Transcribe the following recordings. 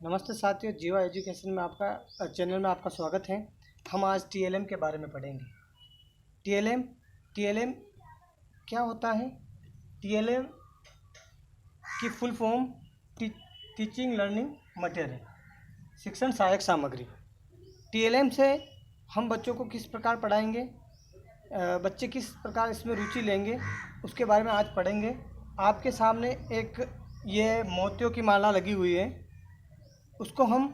नमस्ते साथियों, जीवा एजुकेशन में आपका चैनल में आपका स्वागत है। हम आज टीएलएम के बारे में पढ़ेंगे। टीएलएम टीएलएम क्या होता है? टीएलएम की full form teaching learning material, शिक्षण सहायक सामग्री। टीएलएम से हम बच्चों को किस प्रकार पढ़ाएंगे, बच्चे किस प्रकार इसमें रुचि लेंगे, उसके बारे में आज पढ़ेंगे। आपके सामने एक ये मोतियों की माला लगी हुई है, उसको हम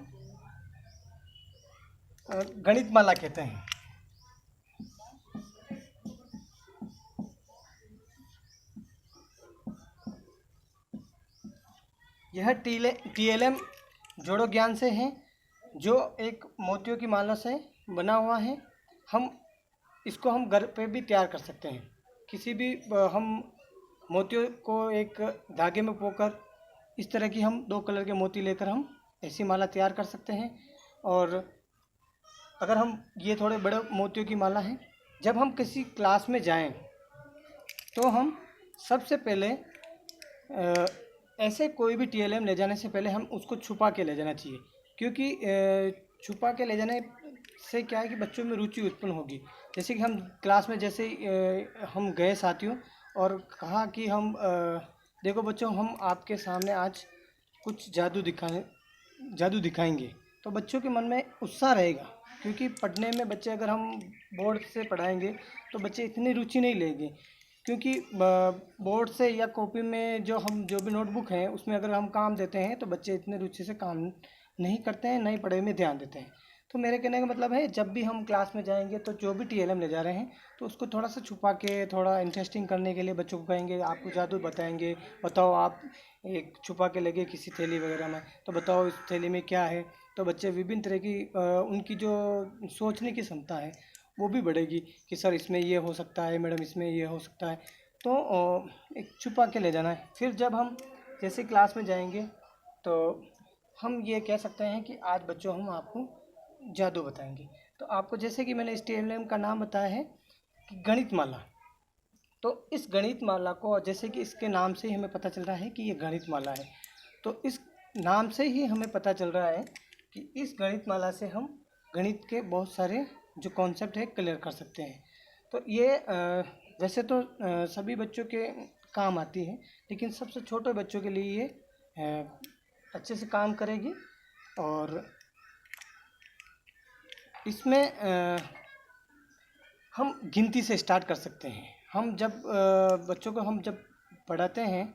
गणित माला कहते हैं। यह टीएलएम जोड़ो ज्ञान से है, जो एक मोतियों की माला से बना हुआ है। इसको हम घर पे भी तैयार कर सकते हैं। किसी भी हम मोतियों को एक धागे में पोकर इस तरह की हम 2 कलर के मोती लेकर हम ऐसी माला तैयार कर सकते हैं। और अगर हम ये थोड़े बड़े मोतियों की माला है, जब हम किसी क्लास में जाएं तो हम सबसे पहले ऐसे कोई भी टीएलएम ले जाने से पहले हम उसको छुपा के ले जाना चाहिए, क्योंकि छुपा के ले जाने से क्या है कि बच्चों में रुचि उत्पन्न होगी। जैसे कि हम क्लास में जैसे हम गए साथियों और कहा कि देखो बच्चों, हम आपके सामने आज कुछ जादू दिखाएंगे, तो बच्चों के मन में उत्साह रहेगा। क्योंकि पढ़ने में बच्चे, अगर हम बोर्ड से पढ़ाएंगे तो बच्चे इतनी रुचि नहीं लेंगे, क्योंकि बोर्ड से या कॉपी में जो भी नोटबुक है उसमें अगर हम काम देते हैं तो बच्चे इतने रुचि से काम नहीं करते हैं, नहीं पढ़ाई में ध्यान देते हैं। तो मेरे कहने का मतलब है, जब भी हम क्लास में जाएंगे तो जो भी टीएलएम ले जा रहे हैं तो उसको थोड़ा सा छुपा के, थोड़ा इंटरेस्टिंग करने के लिए बच्चों को कहेंगे, आपको जादू बताएंगे, बताओ आप एक छुपा के लगे किसी थैली वगैरह में, तो बताओ इस थैली में क्या है। तो बच्चे विभिन्न तरह की उनकी जो सोचने की क्षमता है वो भी बढ़ेगी कि सर इसमें ये हो सकता है, मैडम इसमें ये हो सकता है। तो एक छुपा के ले जाना है। फिर जब हम जैसे क्लास में जाएंगे तो हम ये कह सकते हैं कि आज बच्चों हम आपको जादू बताएंगे। तो आपको, जैसे कि मैंने इस टीएलएम का नाम बताया है कि गणित माला, तो इस गणित माला को, जैसे कि इसके नाम से ही हमें पता चल रहा है कि ये गणित माला है, तो इस नाम से ही हमें पता चल रहा है कि इस गणित माला से हम गणित के बहुत सारे जो कॉन्सेप्ट है क्लियर कर सकते हैं। तो ये वैसे तो सभी बच्चों के काम आती है, लेकिन सबसे छोटे बच्चों के लिए ये अच्छे से काम करेगी। और इसमें हम गिनती से स्टार्ट कर सकते हैं। हम जब बच्चों को हम जब पढ़ाते हैं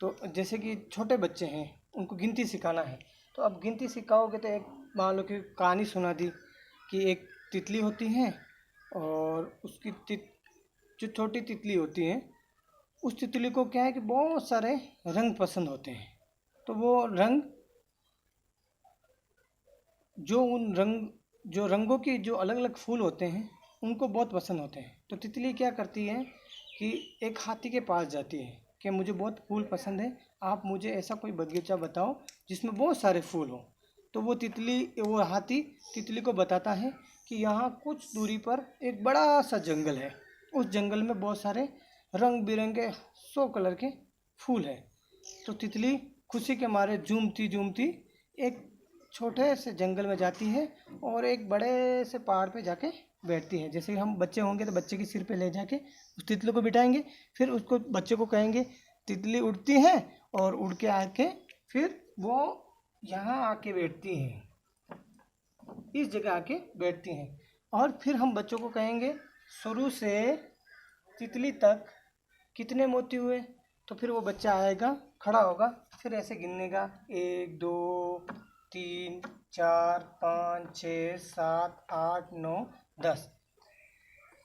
तो जैसे कि छोटे बच्चे हैं, उनको गिनती सिखाना है, तो अब गिनती सिखाओगे तो एक मान लो कि कहानी सुना दी कि एक तितली होती है और उसकी जो छोटी तितली होती है, उस तितली को क्या है कि बहुत सारे रंग पसंद होते हैं। तो वो रंग, जो रंगों की जो अलग अलग फूल होते हैं उनको बहुत पसंद होते हैं। तो तितली क्या करती है कि एक हाथी के पास जाती है कि मुझे बहुत फूल पसंद है, आप मुझे ऐसा कोई बगीचा बताओ जिसमें बहुत सारे फूल हो। तो वो हाथी तितली को बताता है कि यहाँ कुछ दूरी पर एक बड़ा सा जंगल है, उस जंगल में बहुत सारे रंग बिरंगे 100 कलर के फूल है। तो तितली खुशी के मारे झूमती झूमती एक छोटे से जंगल में जाती है और एक बड़े से पहाड़ पे जाके बैठती है। जैसे हम बच्चे होंगे तो बच्चे के सिर पे ले जाके उस तितली को बिठाएंगे, फिर उसको बच्चे को कहेंगे, तितली उड़ती है और उड़ के आके फिर वो यहाँ आके बैठती है, इस जगह आके बैठती हैं। और फिर हम बच्चों को कहेंगे शुरू से तितली तक कितने मोती हुए, तो फिर वो बच्चा आएगा, खड़ा होगा, फिर ऐसे गिनेगा 1 2 3 4 5 6 7 8 9 10।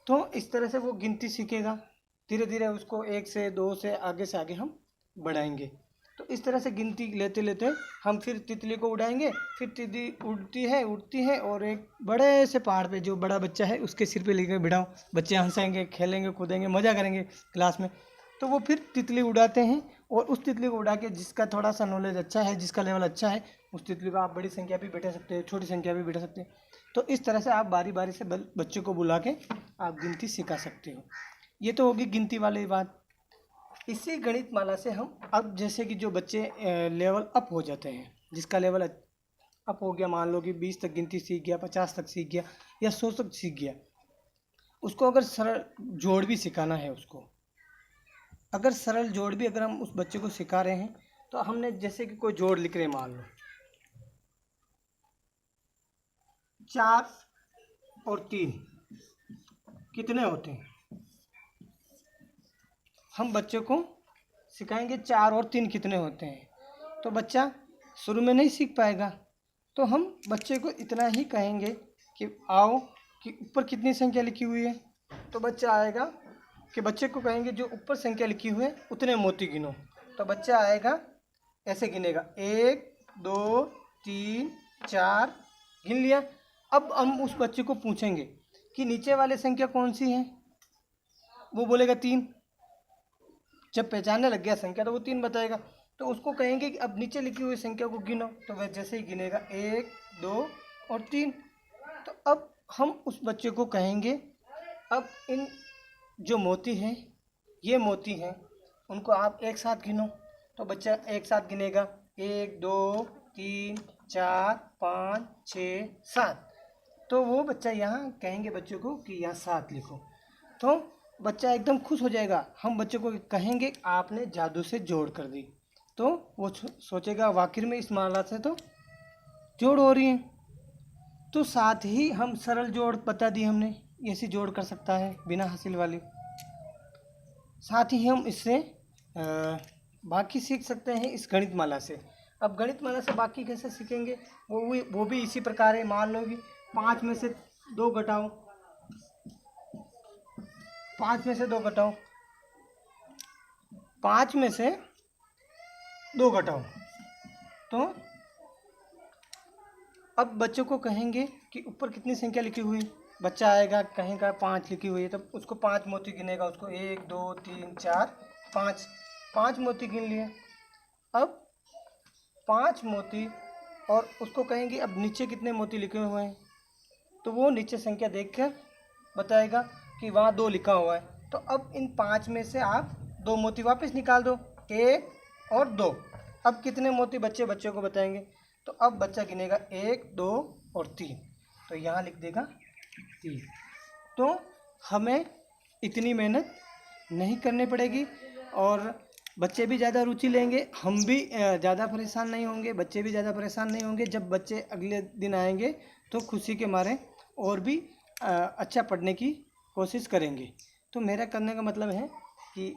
तो इस तरह से वो गिनती सीखेगा। धीरे धीरे उसको 1 से 2 से आगे हम बढ़ाएंगे। तो इस तरह से गिनती लेते लेते हम फिर तितली को उड़ाएंगे। फिर तितली उड़ती है और एक बड़े से पहाड़ पे जो बड़ा बच्चा है उसके सिर पे लेकर बिठाओ। बच्चे हंसेंगे, खेलेंगे, कूदेंगे, मज़ा करेंगे क्लास में। तो वो फिर तितली उड़ाते हैं और उस तितली को उड़ा के, जिसका थोड़ा सा नॉलेज अच्छा है, जिसका लेवल अच्छा है, उस तितली को आप बड़ी संख्या भी बैठा सकते हो, छोटी संख्या भी बैठा सकते हैं। तो इस तरह से आप बारी बारी से बच्चों को बुला के आप गिनती सिखा सकते हो। ये तो होगी गिनती वाली बात। इसी गणित माला से हम अब, जैसे कि जो बच्चे लेवल अप हो जाते हैं, जिसका लेवल अब हो गया, मान लो कि 20 तक गिनती सीख गया, 50 तक सीख गया या 100 तक सीख गया। उसको अगर सरल जोड़ भी सिखाना है, उसको अगर सरल जोड़ भी अगर हम उस बच्चे को सिखा रहे हैं, तो हमने जैसे कि कोई जोड़ लिख रहे हैं, मान लो 4 और 3 कितने होते हैं, हम बच्चे को सिखाएंगे 4 और 3 कितने होते हैं, तो बच्चा शुरू में नहीं सीख पाएगा। तो हम बच्चे को इतना ही कहेंगे कि आओ कि ऊपर कितनी संख्या लिखी हुई है, तो बच्चा आएगा कि बच्चे को कहेंगे जो ऊपर संख्या लिखी हुई है उतने मोती गिनो, तो बच्चा आएगा ऐसे गिनेगा 1 2 3 4 गिन लिया। अब हम उस बच्चे को पूछेंगे कि नीचे वाले संख्या कौन सी है, वो बोलेगा 3। जब पहचानने लग गया संख्या तो वो 3 बताएगा। तो उसको कहेंगे कि अब नीचे लिखी हुई संख्या को गिनो, तो वह जैसे ही गिनेगा 1 2 और 3। तो अब हम उस बच्चे को कहेंगे अब इन जो मोती हैं, ये मोती हैं, उनको आप एक साथ गिनो, तो बच्चा एक साथ गिनेगा 1 2 3 4 5 6 7। तो वो बच्चा यहाँ कहेंगे बच्चे को कि यहाँ 7 लिखो, तो बच्चा एकदम खुश हो जाएगा। हम बच्चे को कहेंगे आपने जादू से जोड़ कर दी, तो वो सोचेगा वाकई में इस माला से तो जोड़ हो रही है। तो साथ ही हम सरल जोड़ बता दी हमने, ऐसी जोड़ कर सकता है बिना हासिल वाली। साथ ही हम इससे बाकी सीख सकते हैं इस गणित माला से। अब गणित माला से बाकी कैसे सीखेंगे, वो भी इसी प्रकार है। मान लो कि 5 में से 2 घटाओ, 5 में से 2 घटाओ, 5 में से 2 घटाओ। तो अब बच्चों को कहेंगे कि ऊपर कितनी संख्या लिखी हुई, बच्चा आएगा कहेगा 5 लिखी हुई है, तब उसको 5 मोती गिनेगा, उसको 1 2 3 4 5 5 मोती गिन लिए। अब 5 मोती, और उसको कहेंगे अब नीचे कितने मोती लिखे हुए हैं, तो वो नीचे संख्या देखकर बताएगा कि वहाँ 2 लिखा हुआ है। तो अब इन 5 में से आप 2 मोती वापस निकाल दो, 1 और 2। अब कितने मोती बच्चे को बताएंगे, तो अब बच्चा गिनेगा 1 2 और 3, तो यहाँ लिख देगा 3। तो हमें इतनी मेहनत नहीं करनी पड़ेगी और बच्चे भी ज़्यादा रुचि लेंगे, हम भी ज़्यादा परेशान नहीं होंगे, बच्चे भी ज़्यादा परेशान नहीं होंगे। जब बच्चे अगले दिन आएंगे तो खुशी के मारे और भी अच्छा पढ़ने की कोशिश करेंगे। तो मेरा करने का मतलब है कि